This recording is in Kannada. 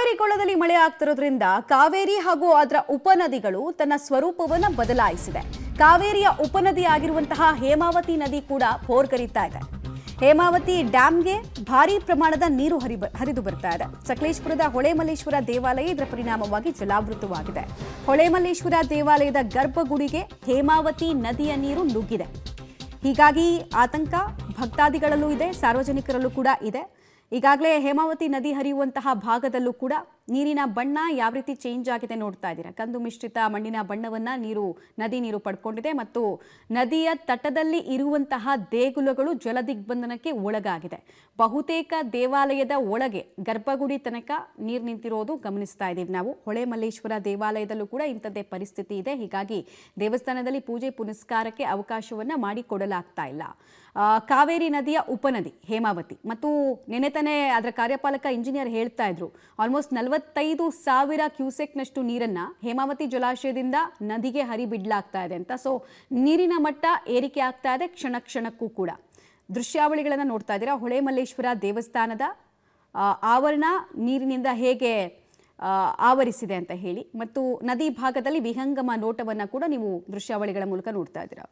ಕಾವೇರಿ ಕೊಳ್ಳದಲ್ಲಿ ಮಳೆ ಆಗ್ತಿರೋದ್ರಿಂದ ಕಾವೇರಿ ಹಾಗೂ ಅದರ ಉಪನದಿಗಳು ತನ್ನ ಸ್ವರೂಪವನ್ನು ಬದಲಾಯಿಸಿದೆ. ಕಾವೇರಿಯ ಉಪನದಿ ಆಗಿರುವಂತಹ ಹೇಮಾವತಿ ನದಿ ಕೂಡ ಭೋರ್ಗರಿತಾ ಇದೆ. ಹೇಮಾವತಿ ಡ್ಯಾಂಗೆ ಭಾರೀ ಪ್ರಮಾಣದ ನೀರು ಹರಿದು ಬರ್ತಾ ಇದೆ. ಸಕಲೇಶಪುರದ ಹೊಳೆಮಲ್ಲೇಶ್ವರ ದೇವಾಲಯ ಇದರ ಪರಿಣಾಮವಾಗಿ ಜಲಾವೃತವಾಗಿದೆ. ಹೊಳೆಮಲ್ಲೇಶ್ವರ ದೇವಾಲಯದ ಗರ್ಭಗುಡಿಗೆ ಹೇಮಾವತಿ ನದಿಯ ನೀರು ನುಗ್ಗಿದೆ. ಹೀಗಾಗಿ ಆತಂಕ ಭಕ್ತಾದಿಗಳಲ್ಲೂ ಇದೆ, ಸಾರ್ವಜನಿಕರಲ್ಲೂ ಕೂಡ ಇದೆ. ಈಗಾಗಲೇ ಹೇಮಾವತಿ ನದಿ ಹರಿಯುವಂತಹ ಭಾಗದಲ್ಲೂ ಕೂಡ ನೀರಿನ ಬಣ್ಣ ಯಾವ ರೀತಿ ಚೇಂಜ್ ಆಗಿದೆ ನೋಡ್ತಾ ಇದ್ದೀರಾ. ಕಂದು ಮಿಶ್ರಿತ ಮಣ್ಣಿನ ಬಣ್ಣವನ್ನ ನದಿ ನೀರು ಪಡ್ಕೊಂಡಿದೆ ಮತ್ತು ನದಿಯ ತಟದಲ್ಲಿ ಇರುವಂತಹ ದೇಗುಲಗಳು ಜಲದಿಗ್ಬಂಧನಕ್ಕೆ ಒಳಗಾಗಿದೆ. ಬಹುತೇಕ ದೇವಾಲಯದ ಒಳಗೆ ಗರ್ಭಗುಡಿ ತನಕ ನೀರು ನಿಂತಿರೋದು ಗಮನಿಸ್ತಾ ಇದ್ದೀವಿ ನಾವು. ಹೊಳೆಮಲ್ಲೇಶ್ವರ ದೇವಾಲಯದಲ್ಲೂ ಕೂಡ ಇಂಥದ್ದೇ ಪರಿಸ್ಥಿತಿ ಇದೆ. ಹೀಗಾಗಿ ದೇವಸ್ಥಾನದಲ್ಲಿ ಪೂಜೆ ಪುನಸ್ಕಾರಕ್ಕೆ ಅವಕಾಶವನ್ನ ಮಾಡಿಕೊಡಲಾಗ್ತಾ ಇಲ್ಲ. ಕಾವೇರಿ ನದಿಯ ಉಪನದಿ ಹೇಮಾವತಿ ಮತ್ತು ನೆನೆತನೆ ಅದರ ಕಾರ್ಯಪಾಲಕ ಇಂಜಿನಿಯರ್ ಹೇಳ್ತಾ ಇದ್ರು, ಆಲ್ಮೋಸ್ಟ್ 45,000 ಕ್ಯೂಸೆಕ್ನಷ್ಟು ನೀರನ್ನ ಹೇಮಾವತಿ ಜಲಾಶಯದಿಂದ ನದಿಗೆ ಹರಿಬಿಡ್ಲಾಗ್ತಾ ಇದೆ ಅಂತ. ಸೊ ನೀರಿನ ಮಟ್ಟ ಏರಿಕೆ ಆಗ್ತಾ ಇದೆ ಕ್ಷಣ ಕ್ಷಣಕ್ಕೂ ಕೂಡ. ದೃಶ್ಯಾವಳಿಗಳನ್ನು ನೋಡ್ತಾ ಇದ್ದೀರಾ. ಹೊಳೆಮಲ್ಲೇಶ್ವರ ದೇವಸ್ಥಾನದ ಆವರಣ ನೀರಿನಿಂದ ಹೇಗೆ ಆವರಿಸಿದೆ ಅಂತ ಹೇಳಿ, ಮತ್ತು ನದಿ ಭಾಗದಲ್ಲಿ ವಿಹಂಗಮ ನೋಟವನ್ನು ಕೂಡ ನೀವು ದೃಶ್ಯಾವಳಿಗಳ ಮೂಲಕ ನೋಡ್ತಾ ಇದ್ದೀರಾ.